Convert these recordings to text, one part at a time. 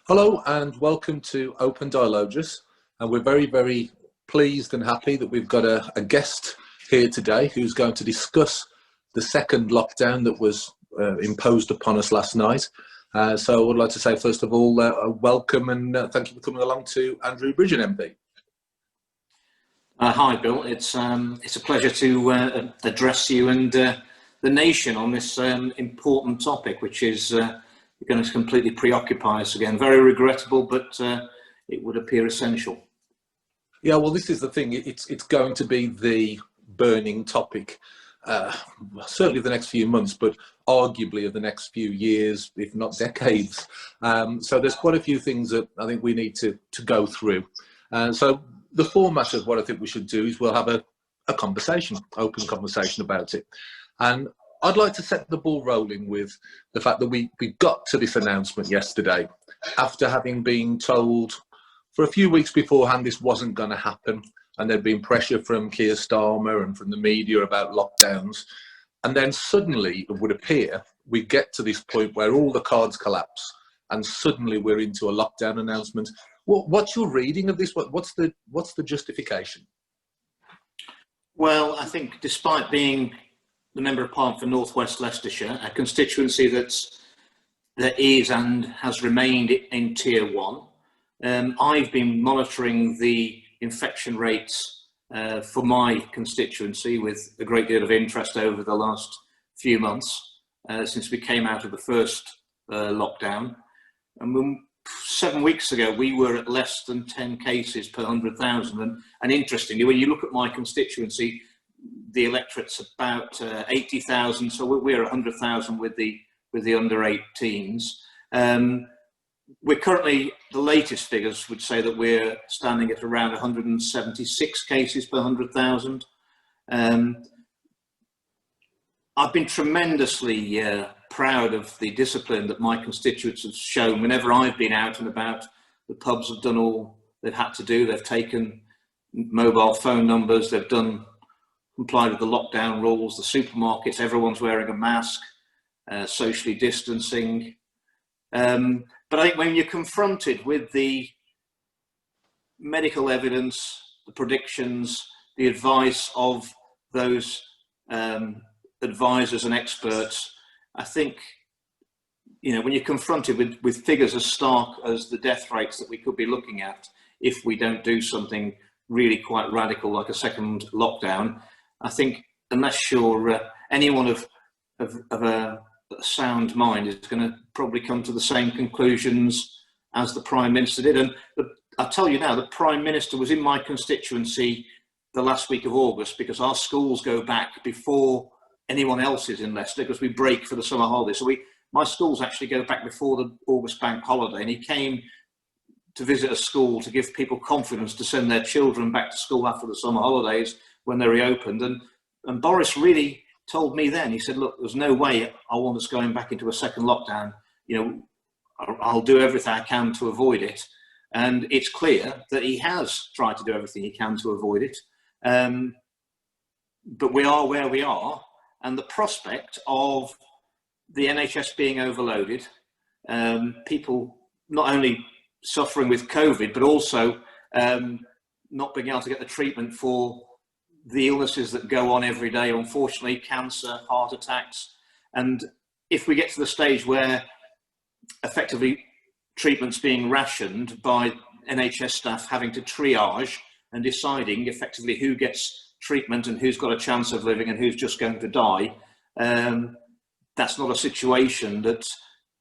Hello and welcome to Open Dialogus, and we're very pleased and happy that we've got a guest here today who's going to discuss the second lockdown that was imposed upon us last night. So I would like to say first of all welcome and thank you for coming along to Andrew Bridgen MP. Hi Bill, it's a pleasure to address you and the nation on this important topic, which is going to completely preoccupy us again. Very regrettable, but it would appear essential. Yeah, well, this is the thing. It's going to be the burning topic, certainly the next few months, but arguably of the next few years, if not decades. So there's quite a few things that I think we need to go through. So the format of what I think we should do is we'll have a conversation, open conversation about it. And I'd like to set the ball rolling with the fact that we got to this announcement yesterday after having been told for a few weeks beforehand this wasn't going to happen, and there'd been pressure from Keir Starmer and from the media about lockdowns. And then suddenly, it would appear, we get to this point where all the cards collapse and suddenly we're into a lockdown announcement. What's your reading of this? What's the justification? Well, I think despite being the Member of Parliament for North West Leicestershire, a constituency that is and has remained in Tier 1, I've been monitoring the infection rates for my constituency with a great deal of interest over the last few months since we came out of the first lockdown. And 7 weeks ago, we were at less than 10 cases per 100,000. And interestingly, when you look at my constituency, the electorate's about 80,000, so we're 100,000 with the under 18s. We're currently, the latest figures would say that we're standing at around 176 cases per 100,000. I've been tremendously proud of the discipline that my constituents have shown. Whenever I've been out and about, the pubs have done all they've had to do. They've taken mobile phone numbers, they've complied with the lockdown rules, the supermarkets, everyone's wearing a mask, socially distancing. But I think when you're confronted with the medical evidence, the predictions, the advice of those advisors and experts, I think, you know, when you're confronted with figures as stark as the death rates that we could be looking at if we don't do something really quite radical like a second lockdown, I think unless you're anyone of a sound mind is going to probably come to the same conclusions as the Prime Minister did. And I'll tell you now, the Prime Minister was in my constituency the last week of August because our schools go back before anyone else is in Leicester because we break for the summer holidays. So my schools actually go back before the August bank holiday, and he came to visit a school to give people confidence to send their children back to school after the summer holidays when they reopened. And Boris really told me then, he said, look, there's no way I want us going back into a second lockdown. You know, I'll do everything I can to avoid it. And it's clear that he has tried to do everything he can to avoid it. But we are where we are. And the prospect of the NHS being overloaded, people not only suffering with COVID, but also not being able to get the treatment for the illnesses that go on every day, unfortunately, cancer, heart attacks. And if we get to the stage where effectively treatment's being rationed by NHS staff having to triage and deciding effectively who gets treatment and who's got a chance of living and who's just going to die, that's not a situation that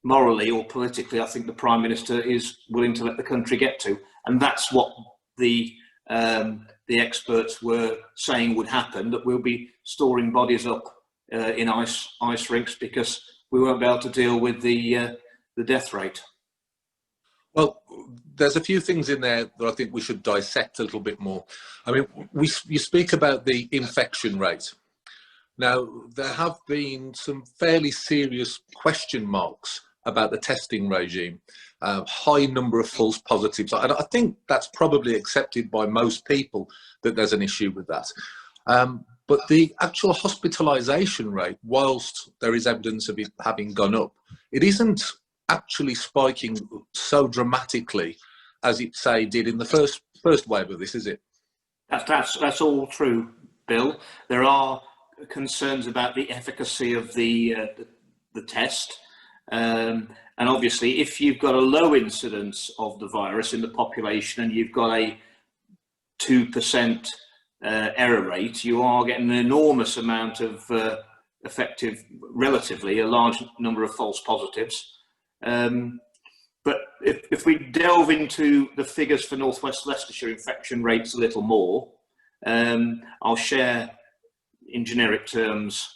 morally or politically I think the Prime Minister is willing to let the country get to. And that's what the experts were saying would happen, that we'll be storing bodies up in ice rinks because we won't be able to deal with the death rate. Well, there's a few things in there that I think we should dissect a little bit more. I mean, you speak about the infection rate. Now, there have been some fairly serious question marks about the testing regime, high number of false positives. And I think that's probably accepted by most people that there's an issue with that. But the actual hospitalisation rate, whilst there is evidence of it having gone up, it isn't actually spiking so dramatically as it, say, did in the first wave of this, is it? That's all true, Bill. There are concerns about the efficacy of the test, and obviously, if you've got a low incidence of the virus in the population and you've got a 2% error rate, you are getting an enormous amount of effective, relatively a large number of false positives. But if we delve into the figures for North West Leicestershire infection rates a little more, I'll share in generic terms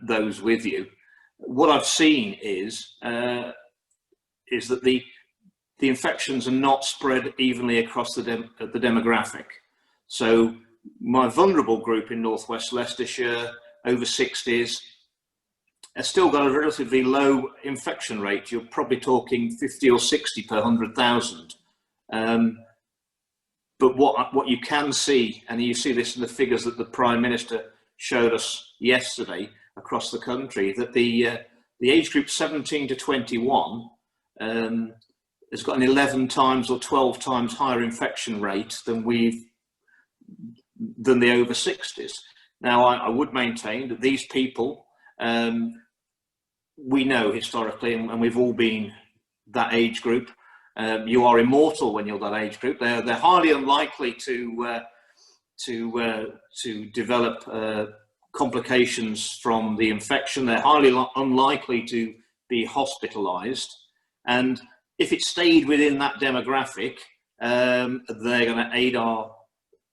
those with you. What I've seen is that the infections are not spread evenly across the demographic. So my vulnerable group in North West Leicestershire, over 60s, has still got a relatively low infection rate. You're probably talking 50 or 60 per 100,000. But what you can see, and you see this in the figures that the Prime Minister showed us yesterday across the country, that the age group 17 to 21 has got an 11 times or 12 times higher infection rate than the over 60s. Now, I would maintain that these people, we know historically, and we've all been that age group, you are immortal when you're that age group. They're highly unlikely to develop complications from the infection. They're highly unlikely to be hospitalised, and if it stayed within that demographic, they're going to aid our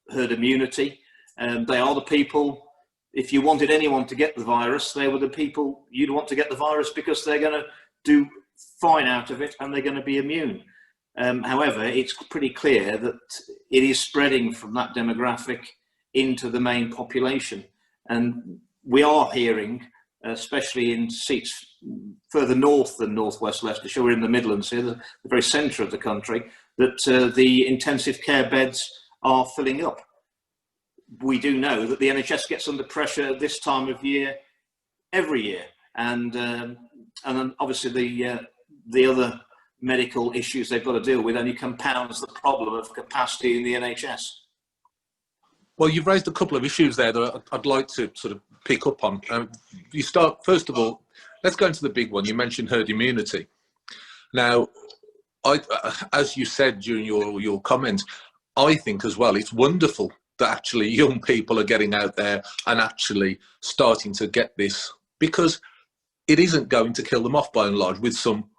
herd immunity. They are the people, if you wanted anyone to get the virus, they were the people you'd want to get the virus, because they're going to do fine out of it and they're going to be immune. However, it's pretty clear that it is spreading from that demographic into the main population. And we are hearing, especially in seats further north than North West Leicestershire, we're in the Midlands here, the very centre of the country, that the intensive care beds are filling up. We do know that the NHS gets under pressure this time of year every year, and then obviously the other medical issues they've got to deal with only compounds the problem of capacity in the NHS. Well, you've raised a couple of issues there that I'd like to sort of pick up on. You start, first of all, let's go into the big one. You mentioned herd immunity. Now, as you said during your comments, I think as well, it's wonderful that actually young people are getting out there and actually starting to get this, because it isn't going to kill them off by and large, with some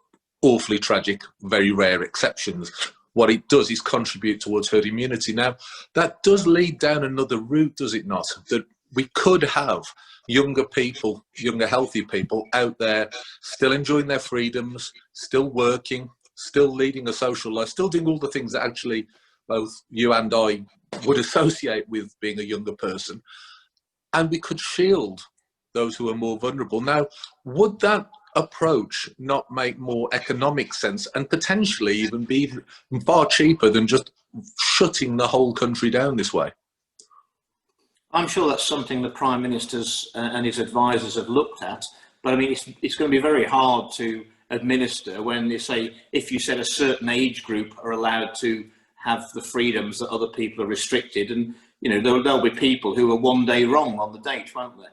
awfully tragic, very rare exceptions. What it does is contribute towards herd immunity. Now, that does lead down another route, does it not? That we could have younger people, younger healthy people out there still enjoying their freedoms, still working, still leading a social life, still doing all the things that actually both you and I would associate with being a younger person. And we could shield those who are more vulnerable. Now, would that approach not make more economic sense and potentially even be far cheaper than just shutting the whole country down this way? I'm sure that's something the Prime Minister's and his advisors have looked at, but I mean, it's going to be very hard to administer when they say, if you said a certain age group are allowed to have the freedoms that other people are restricted, and you know, there'll be people who are one day wrong on the date, won't they?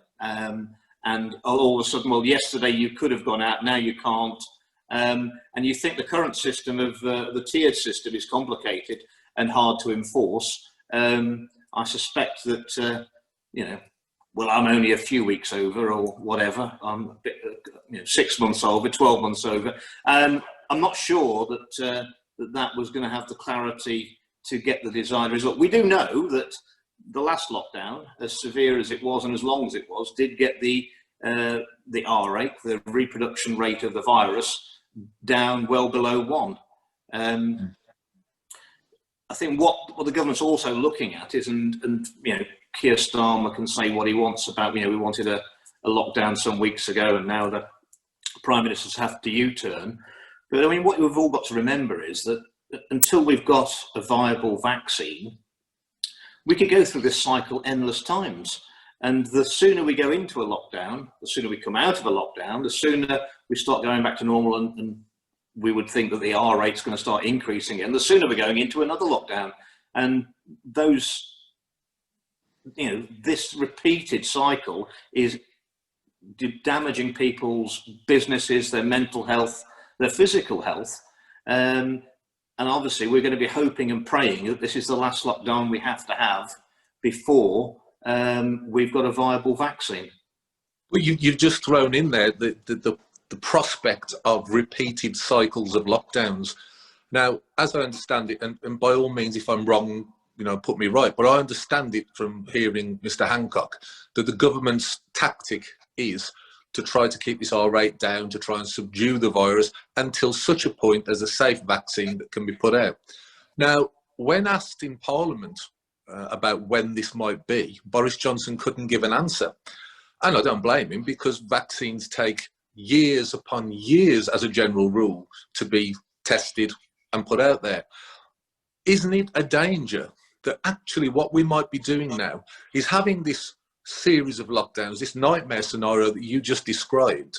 And all of a sudden, well, yesterday you could have gone out, now you can't. And you think the current system of the tiered system is complicated and hard to enforce. I suspect that, you know, well, I'm only a few weeks over or whatever. I'm a bit, 6 months over, 12 months over. I'm not sure that that was going to have the clarity to get the desired result. We do know that the last lockdown, as severe as it was and as long as it was, did get the R rate, the reproduction rate of the virus, down well below 1. I think what the government's also looking at is, and you know, Keir Starmer can say what he wants about, you know, we wanted a lockdown some weeks ago and now the Prime Minister's have to U-turn. But I mean, what we've all got to remember is that until we've got a viable vaccine, we could go through this cycle endless times. And the sooner we go into a lockdown, the sooner we come out of a lockdown, the sooner we start going back to normal and we would think that the R rate's going to start increasing, and the sooner we're going into another lockdown. And those, you know, this repeated cycle is damaging people's businesses, their mental health, their physical health. And obviously we're going to be hoping and praying that this is the last lockdown we have to have before we've got a viable vaccine. Well, you've just thrown in there the prospect of repeated cycles of lockdowns. Now, as I understand it, and by all means, if I'm wrong, you know, put me right, but I understand it from hearing Mr. Hancock that the government's tactic is to try to keep this R rate down, to try and subdue the virus until such a point as a safe vaccine that can be put out. Now, when asked in Parliament about when this might be, Boris Johnson couldn't give an answer. And I don't blame him, because vaccines take years upon years as a general rule to be tested and put out there. Isn't it a danger that actually what we might be doing now is having this series of lockdowns, this nightmare scenario that you just described,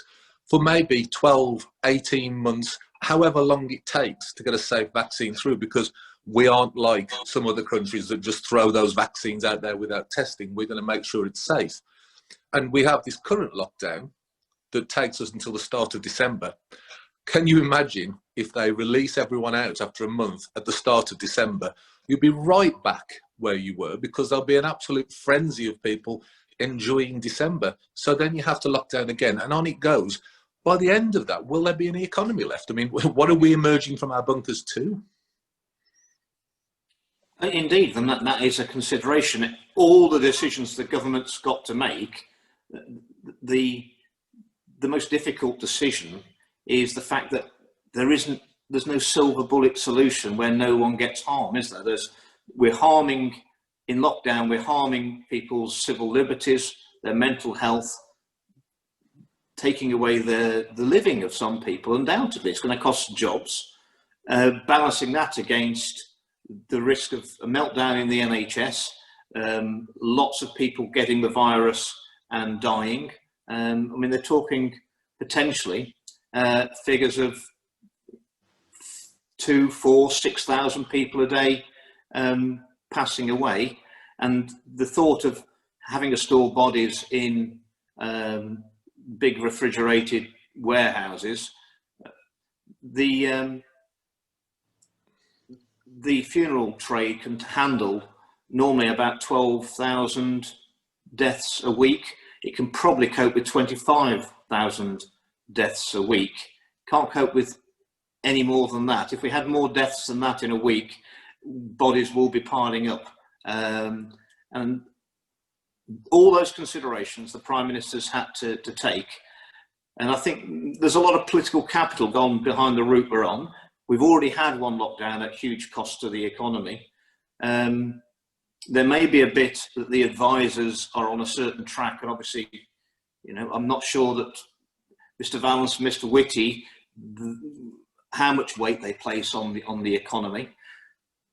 for maybe 12, 18 months, however long it takes to get a safe vaccine through, because we aren't like some other countries that just throw those vaccines out there without testing. We're going to make sure it's safe. And we have this current lockdown that takes us until the start of December. Can you imagine if they release everyone out after a month at the start of December? You'll be right back where you were, because there'll be an absolute frenzy of people enjoying December. So then you have to lock down again, and on it goes. By the end of that, will there be any economy left? I mean, what are we emerging from our bunkers to? Indeed, and that is a consideration. All the decisions the government's got to make, the most difficult decision is the fact that there's no silver bullet solution where no one gets harmed, is there? We're harming, in lockdown, we're harming people's civil liberties, their mental health, taking away the living of some people. Undoubtedly, it's going to cost jobs. Balancing that against the risk of a meltdown in the NHS, lots of people getting the virus and dying. I mean, they're talking potentially figures of 2, 4, 6,000 people a day passing away, and the thought of having to store bodies in big refrigerated warehouses. The funeral trade can handle normally about 12,000 deaths a week. It can probably cope with 25,000 deaths a week. Can't cope with any more than that. If we had more deaths than that in a week, bodies will be piling up. And all those considerations the Prime Minister's had to take. And I think there's a lot of political capital gone behind the route we're on. We've already had one lockdown at huge cost to the economy. There may be a bit that the advisors are on a certain track, and obviously, you know, I'm not sure that Mr. Vallance and Mr. Whitty, how much weight they place on the economy.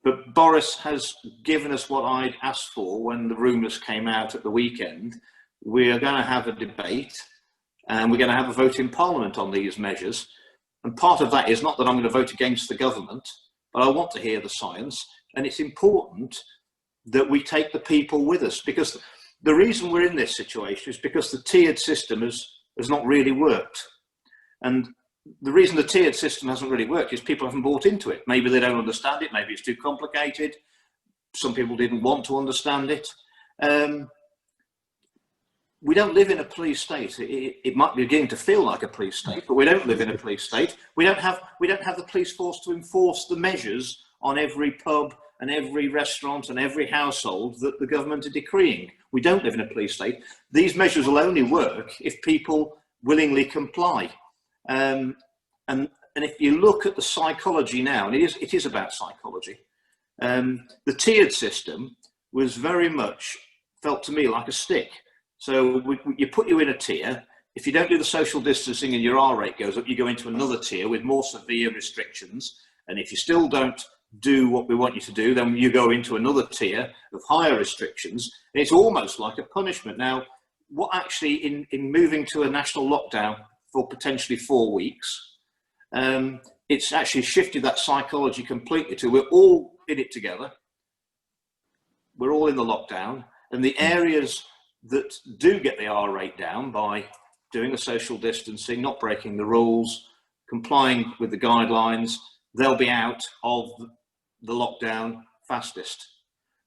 But Boris has given us what I'd asked for when the rumours came out at the weekend. We are going to have a debate, and we're going to have a vote in Parliament on these measures. And part of that is not that I'm going to vote against the government, but I want to hear the science. And it's important that we take the people with us, because the reason we're in this situation is because the tiered system has not really worked. And the reason the tiered system hasn't really worked is people haven't bought into it. Maybe they don't understand it. Maybe it's too complicated. Some people didn't want to understand it. We don't live in a police state. It might be beginning to feel like a police state, but we don't live in a police state. We don't have the police force to enforce the measures on every pub and every restaurant and every household that the government are decreeing. We don't live in a police state. These measures will only work if people willingly comply. And if you look at the psychology now, and it is about psychology, the tiered system was very much, felt to me like a stick. So you put you in a tier. If you don't do the social distancing and your R rate goes up, you go into another tier with more severe restrictions. And if you still don't do what we want you to do, then you go into another tier of higher restrictions. And it's almost like a punishment. Now, what actually in moving to a national lockdown for potentially 4 weeks, it's actually shifted that psychology completely to we're all in it together. We're all in the lockdown, and the areas that do get the R rate down by doing the social distancing, not breaking the rules, complying with the guidelines, they'll be out of the lockdown fastest.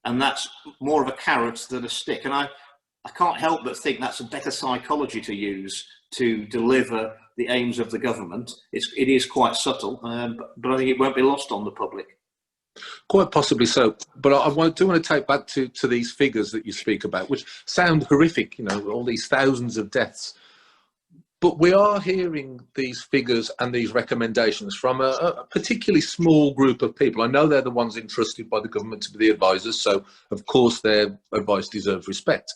And that's more of a carrot than a stick. And I can't help but think that's a better psychology to use to deliver the aims of the government. It is quite subtle, but I think it won't be lost on the public. Quite possibly so. But I do want to take back to these figures that you speak about, which sound horrific, you know, all these thousands of deaths. But we are hearing these figures and these recommendations from a particularly small group of people. I know they're the ones entrusted by the government to be the advisors, so of course their advice deserves respect.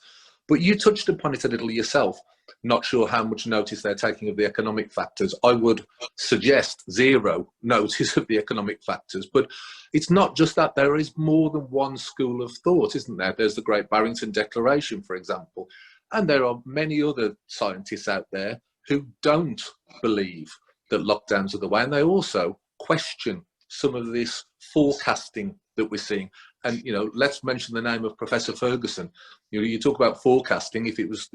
But you touched upon it a little yourself. Not sure how much notice they're taking of the economic factors. I would suggest zero notice of the economic factors. But it's not just that. There is more than one school of thought, isn't there? There's the Great Barrington Declaration, for example. And there are many other scientists out there who don't believe that lockdowns are the way. And they also question some of this forecasting that we're seeing. And, you know, let's mention the name of Professor Ferguson. You know, you talk about forecasting. If he was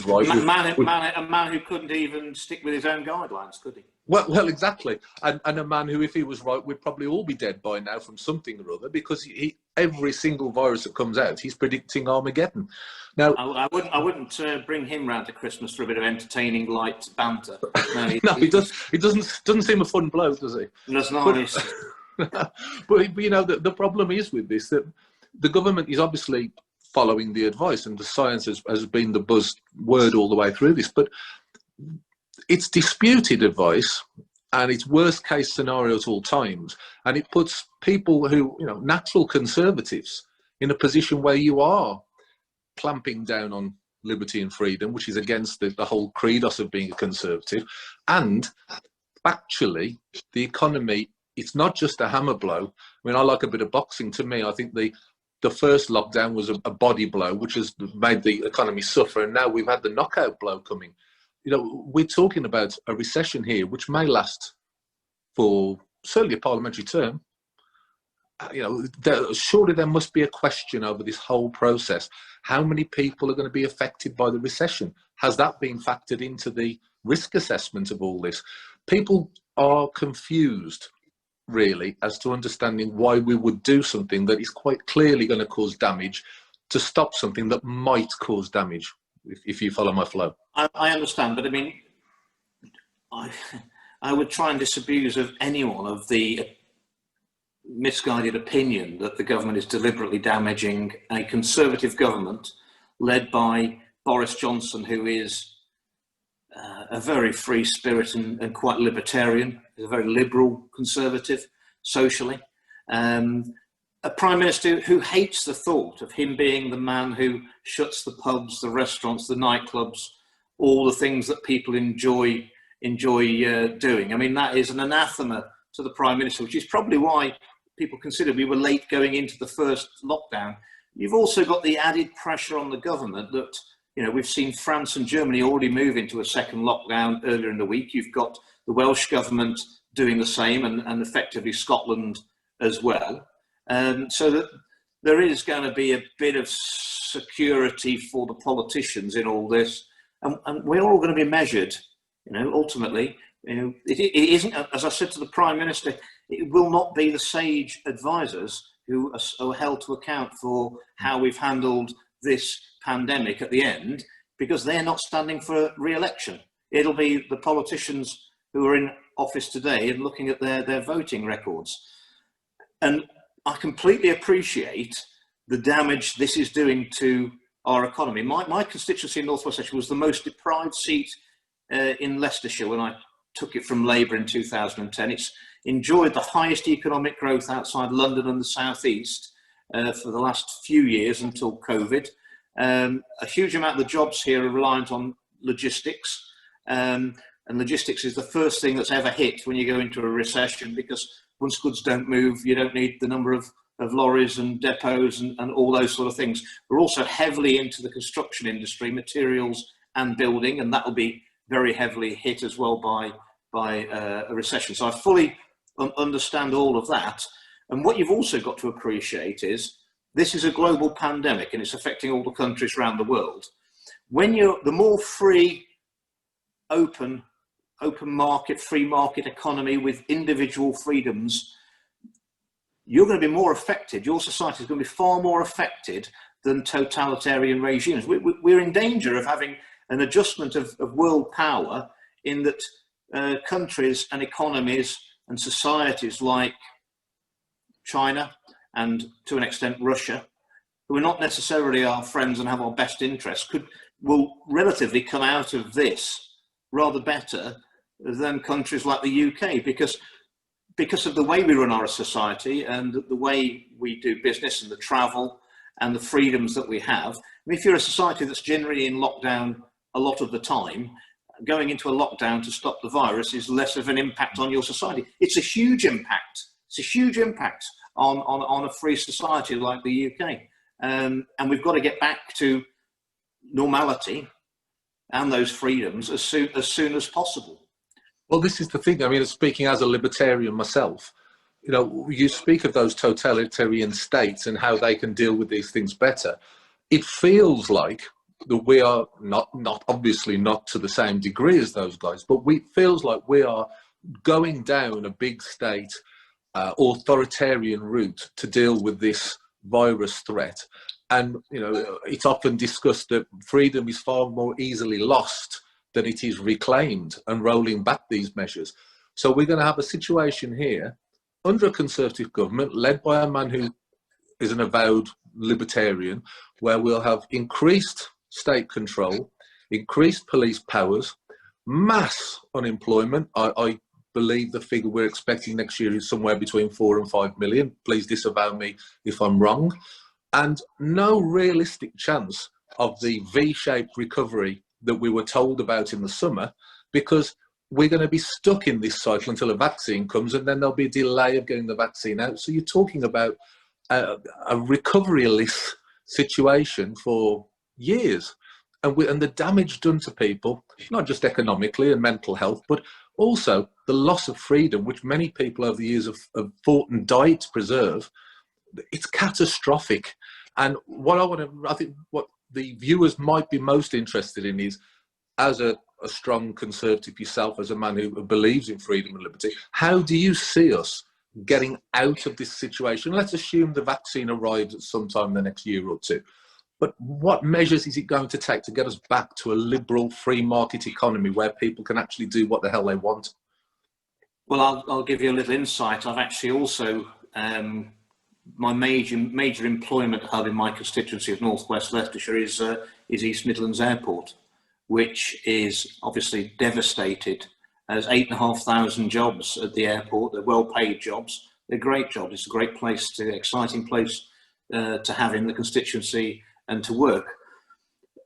right, a man who couldn't even stick with his own guidelines, could he? Well, exactly. And a man who, if he was right, we'd probably all be dead by now from something or other, because every single virus that comes out, he's predicting Armageddon. Now, I wouldn't bring him round to Christmas for a bit of entertaining light banter. No, he doesn't seem a fun bloke, does he? That's nice. But you know, the problem is with this, that the government is obviously following the advice, and the science has been the buzzword all the way through this, but it's disputed advice and it's worst case scenario at all times, and it puts people who, you know, natural conservatives in a position where you are clamping down on liberty and freedom, which is against the whole credos of being a conservative. And actually the economy, it's not just a hammer blow. I mean, I like a bit of boxing. To me, I think the first lockdown was a body blow, which has made the economy suffer. And now we've had the knockout blow coming. You know, we're talking about a recession here, which may last for certainly a parliamentary term. You know, surely there must be a question over this whole process. How many people are going to be affected by the recession? Has that been factored into the risk assessment of all this? People are confused, really, as to understanding why we would do something that is quite clearly going to cause damage to stop something that might cause damage, if you follow my flow. I understand, but I mean, I would try and disabuse of anyone of the misguided opinion that the government is deliberately damaging a Conservative government led by Boris Johnson, who is a very free spirit and quite libertarian. He's a very liberal Conservative socially. A Prime Minister who hates the thought of him being the man who shuts the pubs, the restaurants, the nightclubs, all the things that people enjoy doing. I mean, that is an anathema to the Prime Minister, which is probably why people consider we were late going into the first lockdown. You've also got the added pressure on the government that, you know, we've seen France and Germany already move into a second lockdown earlier in the week. You've got the Welsh government doing the same, and effectively Scotland as well. So that there is going to be a bit of security for the politicians in all this, and we're all going to be measured. You know, ultimately, you know, it isn't, as I said to the Prime Minister, it will not be the sage advisors who are held to account for how we've handled this pandemic at the end, because they're not standing for re-election. It'll be the politicians who are in office today and looking at their voting records. And I completely appreciate the damage this is doing to our economy. My constituency in North West Leicestershire was the most deprived seat in Leicestershire when I took it from Labour in 2010. It's enjoyed the highest economic growth outside London and the South East for the last few years until COVID. A huge amount of the jobs here are reliant on logistics, and logistics is the first thing that's ever hit when you go into a recession, because once goods don't move, you don't need the number of lorries and depots and all those sort of things. We're also heavily into the construction industry, materials and building, and that will be very heavily hit as well by a recession. So I fully understand all of that. And what you've also got to appreciate is this is a global pandemic and it's affecting all the countries around the world. When the more free, open market, free market economy with individual freedoms, you're going to be more affected. Your society is going to be far more affected than totalitarian regimes. We're in danger of having an adjustment of world power in that countries and economies and societies like China and to an extent Russia, who are not necessarily our friends and have our best interests, will relatively come out of this rather better than countries like the UK, because of the way we run our society and the way we do business and the travel and the freedoms that we have. I mean, if you're a society that's generally in lockdown a lot of the time, going into a lockdown to stop the virus is less of an impact on your society. It's a huge impact. It's a huge impact on a free society like the UK. And we've got to get back to normality and those freedoms as soon as possible. Well, this is the thing. I mean, speaking as a libertarian myself, you know, you speak of those totalitarian states and how they can deal with these things better. It feels like that we are not obviously not to the same degree as those guys, but it feels like we are going down a big state authoritarian route to deal with this virus threat. And, you know, it's often discussed that freedom is far more easily lost than it is reclaimed, and rolling back these measures. So we're going to have a situation here under a Conservative government led by a man who is an avowed libertarian, where we'll have increased state control, increased police powers, mass unemployment. I believe the figure we're expecting next year is somewhere between 4 and 5 million. Please disavow me if I'm wrong. And no realistic chance of the V-shaped recovery that we were told about in the summer, because we're going to be stuck in this cycle until a vaccine comes, and then there'll be a delay of getting the vaccine out. So you're talking about a recovery-less situation for years. And the damage done to people, not just economically and mental health, but also the loss of freedom, which many people over the years have fought and died to preserve. It's catastrophic. And I think what the viewers might be most interested in is, as a strong Conservative yourself, as a man who believes in freedom and liberty, how do you see us getting out of this situation? Let's assume the vaccine arrives at some time in the next year or two. But what measures is it going to take to get us back to a liberal free market economy where people can actually do what the hell they want? Well, I'll give you a little insight. I've actually also, my major employment hub in my constituency of North West Leicestershire is East Midlands Airport, which is obviously devastated. There's 8,500 jobs at the airport. They're well-paid jobs. They're great jobs. It's a great place, exciting place to have in the constituency and to work.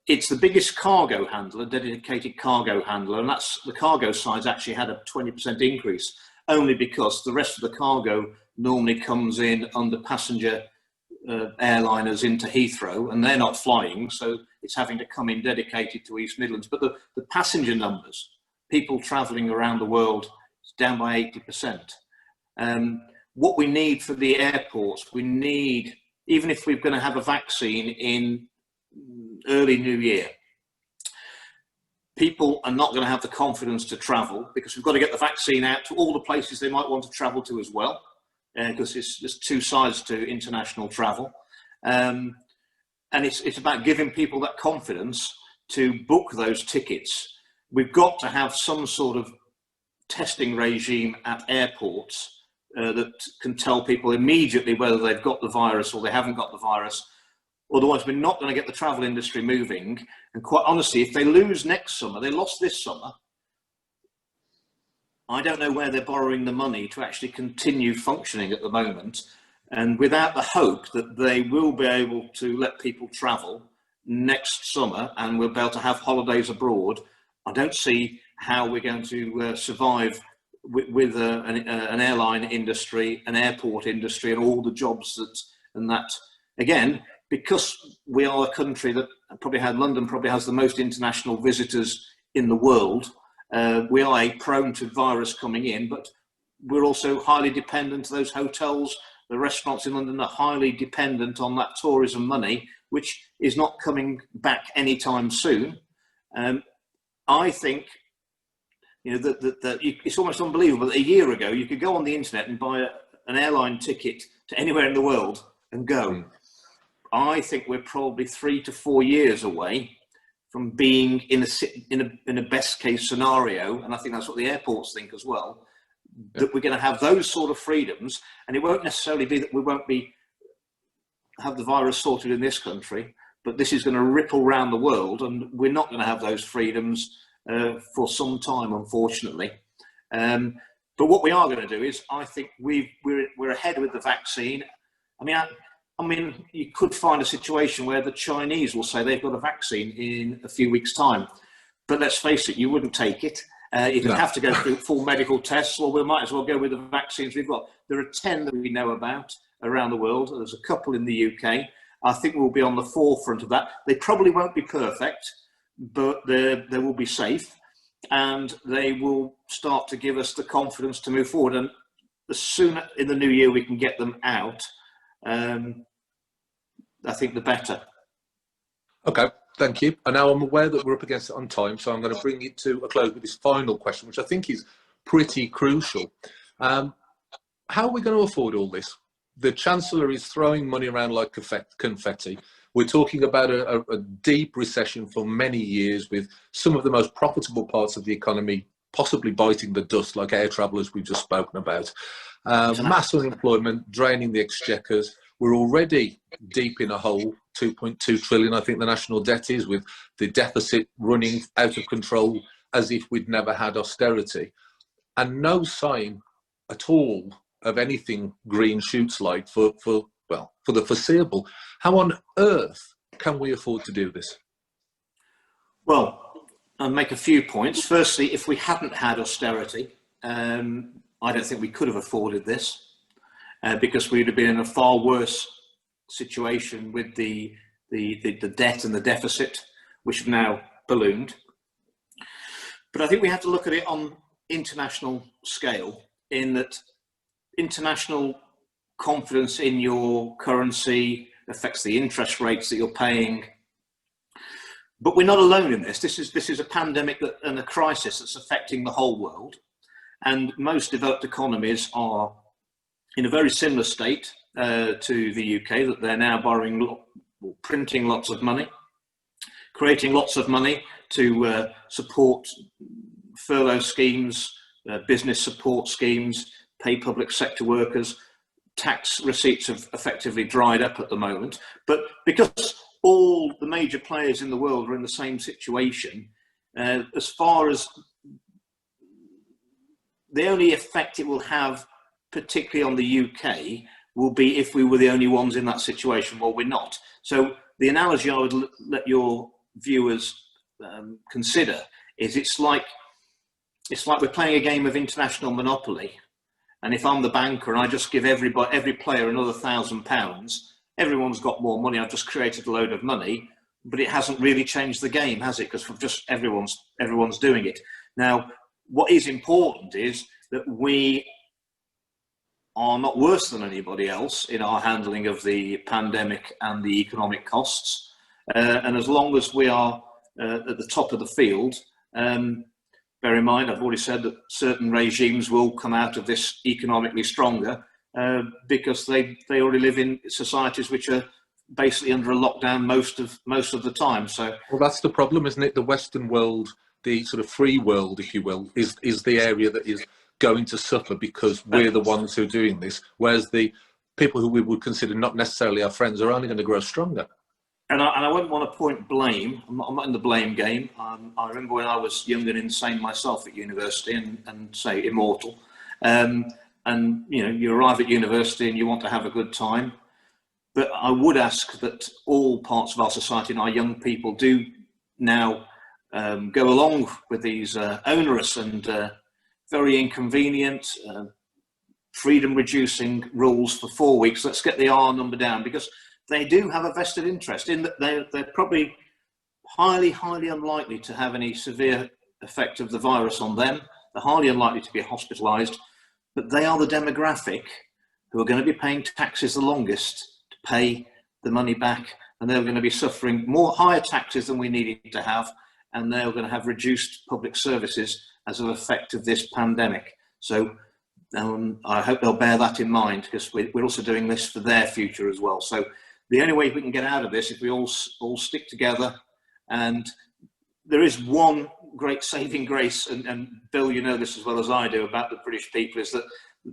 It's the biggest cargo handler, dedicated cargo handler, and that's the cargo side's actually had a 20% increase, only because the rest of the cargo normally comes in under passenger airliners into Heathrow, and they're not flying, so it's having to come in dedicated to East Midlands. But the passenger numbers, people travelling around the world, is down by 80%. What we need for the airports, we need, even if we're going to have a vaccine in early New Year, people are not going to have the confidence to travel, because we've got to get the vaccine out to all the places they might want to travel to as well, because there's two sides to international travel. And it's about giving people that confidence to book those tickets. We've got to have some sort of testing regime at airports that can tell people immediately whether they've got the virus or they haven't got the virus. Otherwise, we're not going to get the travel industry moving. And quite honestly, if they lose next summer, they lost this summer, I don't know where they're borrowing the money to actually continue functioning at the moment. And without the hope that they will be able to let people travel next summer and we'll be able to have holidays abroad, I don't see how we're going to survive with an airline industry, an airport industry, and all the jobs that. Again, because we are a country that London probably has the most international visitors in the world. We are prone to virus coming in, but we're also highly dependent, those hotels, the restaurants in London are highly dependent on that tourism money, which is not coming back anytime soon. I think, you know, that it's almost unbelievable. A year ago, you could go on the internet and buy an airline ticket to anywhere in the world and go. I think we're probably 3 to 4 years away from being in a best case scenario, and I think that's what the airports think as well, that we're going to have those sort of freedoms, and it won't necessarily be that we won't have the virus sorted in this country, but this is going to ripple around the world, and we're not going to have those freedoms for some time, unfortunately. But what we are going to do is, I think we're ahead with the vaccine. I mean, you could find a situation where the Chinese will say they've got a vaccine in a few weeks' time, but let's face it, you wouldn't take it. You'd have to go through full medical tests. Well, we might as well go with the vaccines we've got. There are 10 that we know about around the world. There's a couple in the UK. I think we'll be on the forefront of that. They probably won't be perfect, but they will be safe, and they will start to give us the confidence to move forward. And the sooner in the new year we can get them out, I think the better. Okay, thank you. And now I'm aware that we're up against it on time, so I'm going to bring it to a close with this final question, which I think is pretty crucial. How are we going to afford all this? The Chancellor is throwing money around like confetti. We're talking about a deep recession for many years, with some of the most profitable parts of the economy possibly biting the dust, like air travel, as we've just spoken about. Mass unemployment, draining the exchequers. We're already deep in a hole, 2.2 trillion, I think the national debt is, with the deficit running out of control as if we'd never had austerity. And no sign at all of anything green shoots like for the foreseeable. How on earth can we afford to do this? Well, I'll make a few points. Firstly, if we hadn't had austerity, I don't think we could have afforded this, because we'd have been in a far worse situation with the debt and the deficit, which have now ballooned. But I think we have to look at it on international scale, in that international confidence in your currency affects the interest rates that you're paying. But we're not alone in this. This is a pandemic and a crisis that's affecting the whole world. And most developed economies are in a very similar state to the UK, that they're now borrowing, printing lots of money, creating lots of money to support furlough schemes, business support schemes, pay public sector workers. Tax receipts have effectively dried up at the moment. But because all the major players in the world are in the same situation, as far as the only effect it will have, particularly on the UK, will be if we were the only ones in that situation. Well, we're not. So the analogy I would let your viewers consider is it's like we're playing a game of international Monopoly. And if I'm the banker and I just give every player another £1,000, everyone's got more money. I've just created a load of money, but it hasn't really changed the game, has it? Because just everyone's doing it. Now, what is important is that we are not worse than anybody else in our handling of the pandemic and the economic costs. And as long as we are at the top of the field, bear in mind, I've already said that certain regimes will come out of this economically stronger because they already live in societies which are basically under a lockdown most of the time. So, well, that's the problem, isn't it? The Western world, the sort of free world, if you will, is the area that is going to suffer because we're the ones who are doing this, whereas the people who we would consider not necessarily our friends are only going to grow stronger. And I wouldn't want to point blame. I'm not in the blame game. I remember when I was young and insane myself at university and say immortal. And you know, you arrive at university and you want to have a good time. But I would ask that all parts of our society and our young people do now go along with these onerous and very inconvenient, freedom-reducing rules for 4 weeks. Let's get the R number down, because they do have a vested interest in that. They're probably highly, highly unlikely to have any severe effect of the virus on them. They're highly unlikely to be hospitalised. but they are the demographic who are going to be paying taxes the longest to pay the money back, and they're going to be suffering higher taxes than we needed to have, and they're going to have reduced public services as an effect of this pandemic. So I hope they'll bear that in mind, because we're also doing this for their future as well. So the only way we can get out of this is if we all stick together. And there is one great saving grace, and Bill, you know this as well as I do about the British people, is that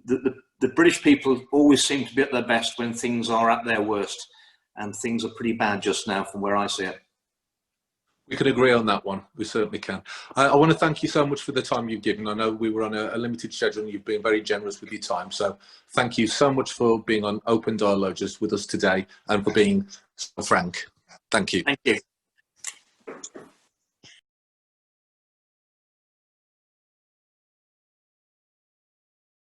the British people always seem to be at their best when things are at their worst, and things are pretty bad just now from where I see it. We can agree on that one. We certainly can. I want to thank you so much for the time you've given. I know we were on a limited schedule and you've been very generous with your time. So thank you so much for being on Open Dialogue just with us today and for being so frank. Thank you. Thank you.